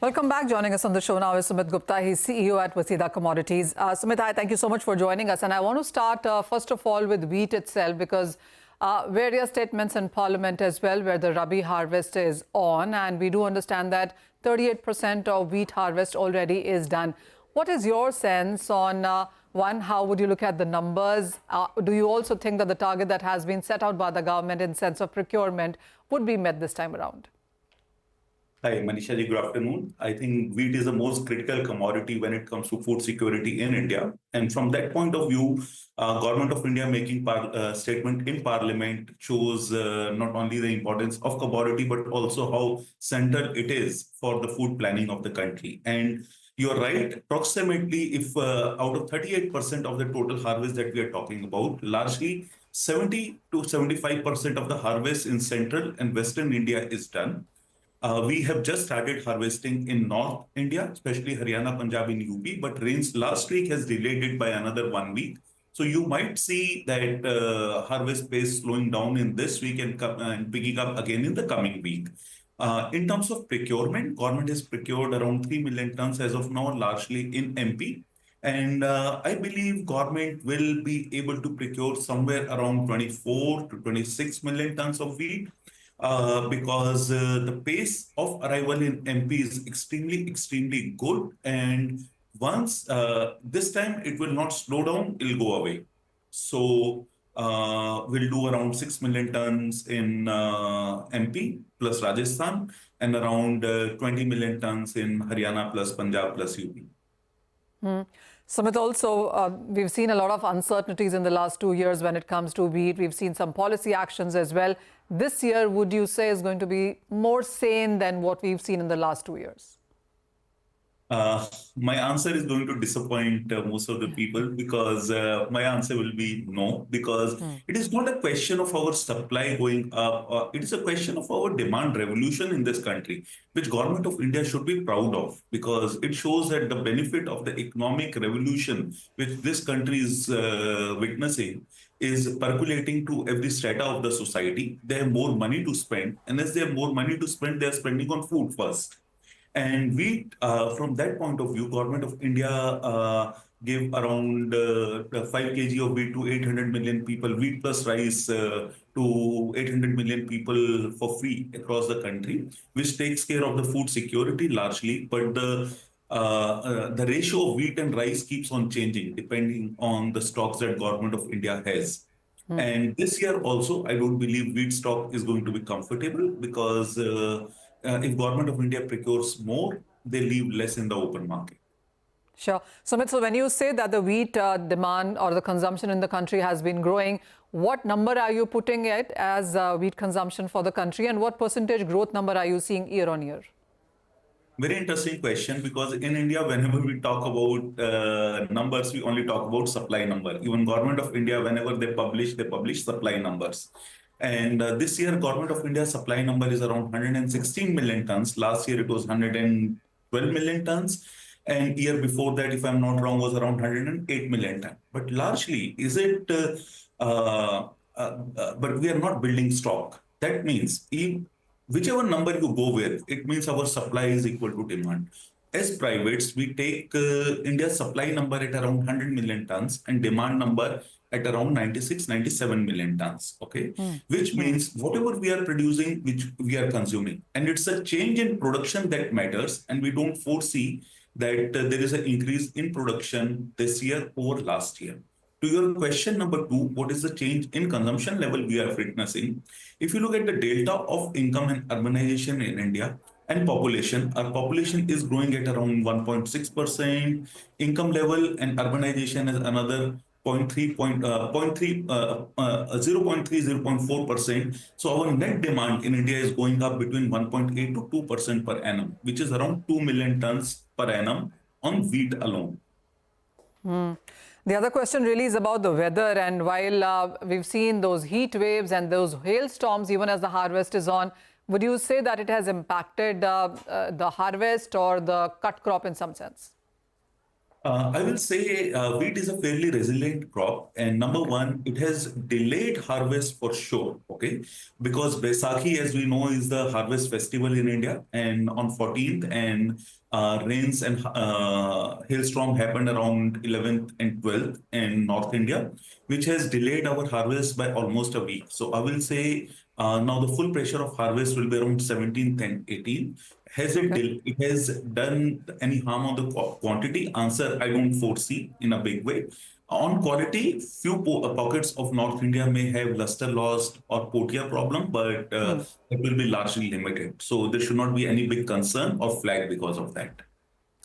Welcome back. Joining us on the show now is Sumit Gupta. He's CEO at WASEDA Commodities. Sumit, hi, thank you so much for joining us. And I want to start, first of all, with wheat itself, because various statements in Parliament as well, where the Rabi harvest is on. And we do understand that 38% of wheat harvest already is done. What is your sense on, one, how would you look at the numbers? Do you also think that the target that has been set out by the government in sense of procurement would be met this time around? Hi, Manisha ji, good afternoon. I think wheat is the most critical commodity when it comes to food security in India. And from that point of view, Government of India making statement in Parliament shows not only the importance of commodity, but also how central it is for the food planning of the country. And you're right, approximately if out of 38% of the total harvest that we are talking about, largely 70 to 75% of the harvest in central and western India is done. We have just started harvesting in North India, especially Haryana, Punjab, and UP, but rains last week has delayed it by another 1 week. So you might see that harvest pace slowing down in this week and picking up again in the coming week. In terms of procurement, government has procured around 3 million tons as of now, largely in MP. And I believe government will be able to procure somewhere around 24 to 26 million tons of wheat. Because the pace of arrival in MP is extremely good. And once this time it will not slow down, it'll go away. So we'll do around 6 million tons in MP plus Rajasthan and around 20 million tons in Haryana plus Punjab plus UP. Sumit, also, we've seen a lot of uncertainties in the last 2 years when it comes to wheat. We've seen some policy actions as well. This year, would you say, is going to be more sane than what we've seen in the last 2 years? My answer is going to disappoint most of the people, because my answer will be no, because it is not a question of our supply going up. It is a question of our demand revolution in this country, which Government of India should be proud of, because it shows that the benefit of the economic revolution which this country is witnessing is percolating to every strata of the society. They have more money to spend, and as they have more money to spend, they are spending on food first. And wheat, from that point of view, Government of India gave around 5 kg of wheat to 800 million people, wheat plus rice to 800 million people for free across the country, which takes care of the food security largely. But the ratio of wheat and rice keeps on changing depending on the stocks that Government of India has. And this year also, I don't believe wheat stock is going to be comfortable, because if Government of India procures more, they leave less in the open market. Sure. Sumit, so when you say that the wheat demand or the consumption in the country has been growing, what number are you putting it as wheat consumption for the country, and what percentage growth number are you seeing year on year? Very interesting question, because in India, whenever we talk about numbers, we only talk about supply number. Even Government of India, whenever they publish supply numbers. And this year, Government of India supply number is around 116 million tons. Last year, it was 112 million tons. And year before that, if I'm not wrong, was around 108 million tons. But largely, but we are not building stock. That means whichever number you go with, it means our supply is equal to demand. As privates, we take India's supply number at around 100 million tons and demand number at around 96, 97 million tons, okay? Which means whatever we are producing, which we are consuming. And it's a change in production that matters, and we don't foresee that there is an increase in production this year over last year. To your question number 2, what is the change in consumption level we are witnessing? If you look at the delta of income and urbanization in India and population, our population is growing at around 1.6%, income level and urbanization is another 0.4%. So our net demand in India is going up between 1.8 to 2% per annum, which is around 2 million tons per annum on wheat alone. The other question really is about the weather, and while we've seen those heat waves and those hailstorms even as the harvest is on, would you say that it has impacted the harvest or the cut crop in some sense? I will say wheat is a fairly resilient crop. And number one, it has delayed harvest for sure. Okay. Because Baisakhi, as we know, is the harvest festival in India. And on 14th, and rains and hailstorm happened around 11th and 12th in North India, which has delayed our harvest by almost a week. So I will say now the full pressure of harvest will be around 17th and 18th. It has done any harm on the quantity? Answer, I don't foresee in a big way. On quality, few pockets of North India may have luster loss or potia problem, but it will be largely limited. So there should not be any big concern or flag because of that.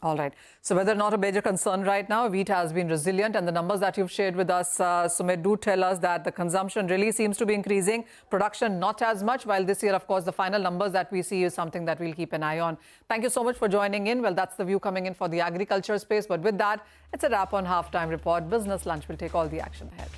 All right. So whether or not a major concern right now, wheat has been resilient. And the numbers that you've shared with us, Sumit, do tell us that the consumption really seems to be increasing. Production not as much, while this year, of course, the final numbers that we see is something that we'll keep an eye on. Thank you so much for joining in. Well, that's the view coming in for the agriculture space. But with that, it's a wrap on Halftime Report. Business Lunch will take all the action ahead.